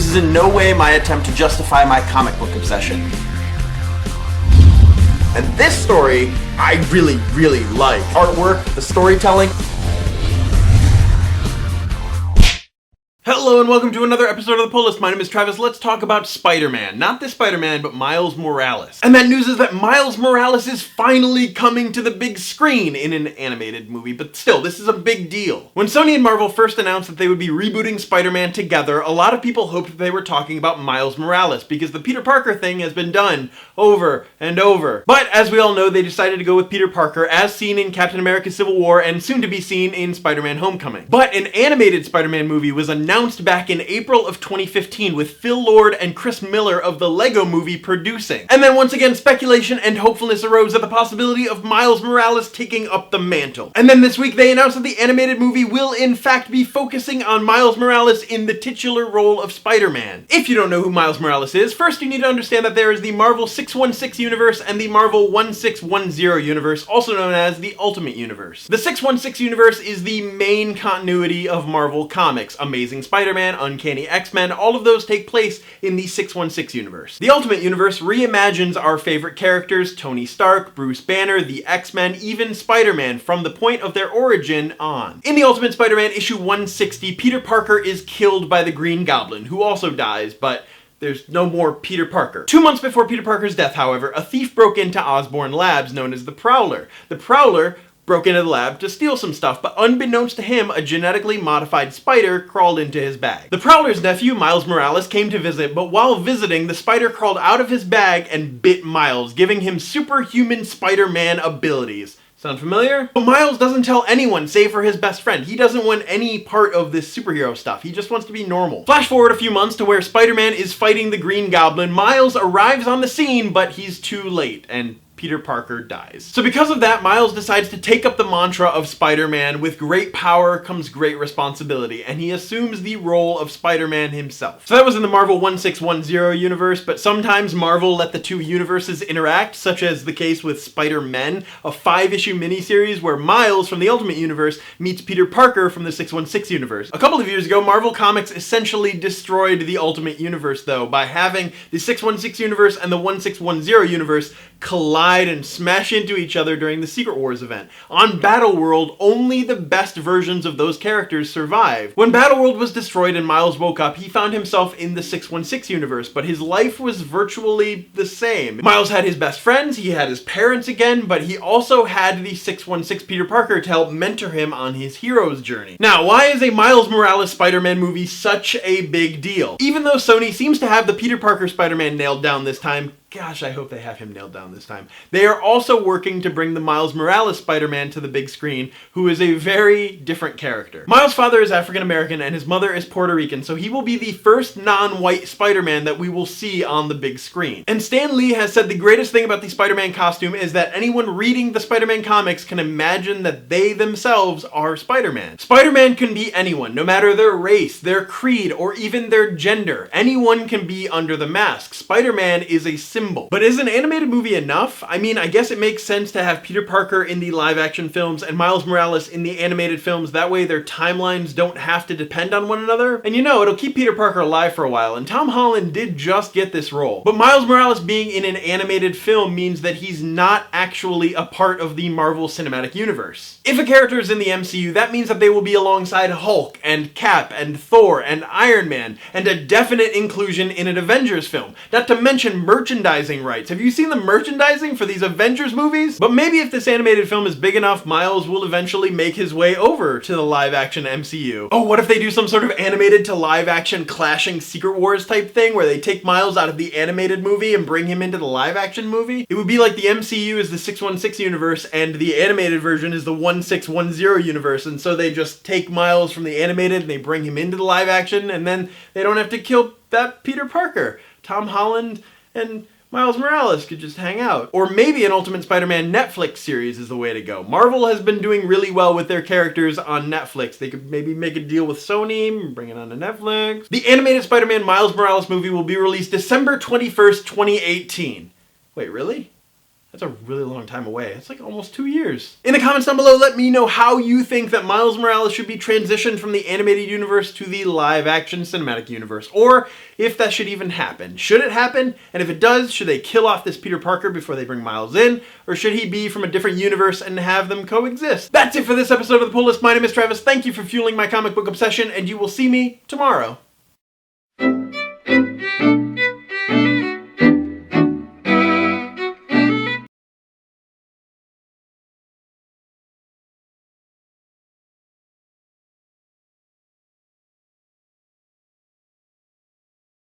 This is in no way my attempt to justify my comic book obsession. And this story, I really like. Artwork, the storytelling. Hello and welcome to another episode of The Pull List. My name is Travis. Let's talk about Spider-Man. Not this Spider-Man, but Miles Morales. And that news is that Miles Morales is finally coming to the big screen in an animated movie, but still, this is a big deal. When Sony and Marvel first announced that they would be rebooting Spider-Man together, a lot of people hoped that they were talking about Miles Morales, because the Peter Parker thing has been done over and over. But as we all know, they decided to go with Peter Parker as seen in Captain America Civil War and soon to be seen in Spider-Man Homecoming. But an animated Spider-Man movie was announced back in April of 2015 with Phil Lord and Chris Miller of the Lego Movie producing. And then once again, speculation and hopefulness arose at the possibility of Miles Morales taking up the mantle. And then this week they announced that the animated movie will in fact be focusing on Miles Morales in the titular role of Spider-Man. If you don't know who Miles Morales is, first you need to understand that there is the Marvel 616 universe and the Marvel 1610 universe, also known as the Ultimate Universe. The 616 universe is the main continuity of Marvel Comics. Amazing Spider-Man, Uncanny X-Men, all of those take place in the 616 universe. The Ultimate Universe reimagines our favorite characters, Tony Stark, Bruce Banner, the X-Men, even Spider-Man, from the point of their origin on. In the Ultimate Spider-Man issue 160, Peter Parker is killed by the Green Goblin, who also dies, but there's no more Peter Parker. 2 months before Peter Parker's death, however, a thief broke into Osborn Labs known as the Prowler. The Prowler broke into the lab to steal some stuff, but unbeknownst to him, a genetically modified spider crawled into his bag. The Prowler's nephew, Miles Morales, came to visit, but while visiting, the spider crawled out of his bag and bit Miles, giving him superhuman Spider-Man abilities. Sound familiar? But Miles doesn't tell anyone, save for his best friend. He doesn't want any part of this superhero stuff. He just wants to be normal. Flash forward a few months to where Spider-Man is fighting the Green Goblin. Miles arrives on the scene, but he's too late, and Peter Parker dies. So because of that, Miles decides to take up the mantra of Spider-Man, with great power comes great responsibility, and he assumes the role of Spider-Man himself. So that was in the Marvel 1610 universe, but sometimes Marvel let the two universes interact, such as the case with Spider-Men, a 5-issue miniseries where Miles from the Ultimate Universe meets Peter Parker from the 616 universe. A couple of years ago, Marvel Comics essentially destroyed the Ultimate Universe, though, by having the 616 universe and the 1610 universe collide and smash into each other during the Secret Wars event. On Battleworld, only the best versions of those characters survived. When Battleworld was destroyed and Miles woke up, he found himself in the 616 universe, but his life was virtually the same. Miles had his best friends, he had his parents again, but he also had the 616 Peter Parker to help mentor him on his hero's journey. Now, why is a Miles Morales Spider-Man movie such a big deal? Even though Sony seems to have the Peter Parker Spider-Man nailed down this time, gosh, I hope they have him nailed down this time. They are also working to bring the Miles Morales Spider-Man to the big screen, who is a very different character. Miles' father is African American and his mother is Puerto Rican, so he will be the first non-white Spider-Man that we will see on the big screen. And Stan Lee has said the greatest thing about the Spider-Man costume is that anyone reading the Spider-Man comics can imagine that they themselves are Spider-Man. Spider-Man can be anyone, no matter their race, their creed, or even their gender. Anyone can be under the mask. Spider-Man is a symbol. But is an animated movie enough? I mean, I guess it makes sense to have Peter Parker in the live-action films and Miles Morales in the animated films. That way their timelines don't have to depend on one another. And you know, it'll keep Peter Parker alive for a while, and Tom Holland did just get this role. But Miles Morales being in an animated film means that he's not actually a part of the Marvel Cinematic Universe. If a character is in the MCU, that means that they will be alongside Hulk and Cap and Thor and Iron Man, and a definite inclusion in an Avengers film. Not to mention merchandising rights. Have you seen the merchandising for these Avengers movies? But maybe if this animated film is big enough, Miles will eventually make his way over to the live-action MCU. Oh, what if they do some sort of animated to live-action clashing Secret Wars type thing where they take Miles out of the animated movie and bring him into the live-action movie? It would be like the MCU is the 616 universe and the animated version is the 1610 universe, and so they just take Miles from the animated and they bring him into the live-action, and then they don't have to kill that Peter Parker. Tom Holland and Miles Morales could just hang out. Or maybe an Ultimate Spider-Man Netflix series is the way to go. Marvel has been doing really well with their characters on Netflix. They could maybe make a deal with Sony, bring it on to Netflix. The animated Spider-Man Miles Morales movie will be released December 21st, 2018. Wait, really? That's a really long time away. It's like almost 2 years. In the comments down below, let me know how you think that Miles Morales should be transitioned from the animated universe to the live-action cinematic universe, or if that should even happen. Should it happen? And if it does, should they kill off this Peter Parker before they bring Miles in, or should he be from a different universe and have them coexist? That's it for this episode of The Pull List. My name is Travis. Thank you for fueling my comic book obsession, and you will see me tomorrow.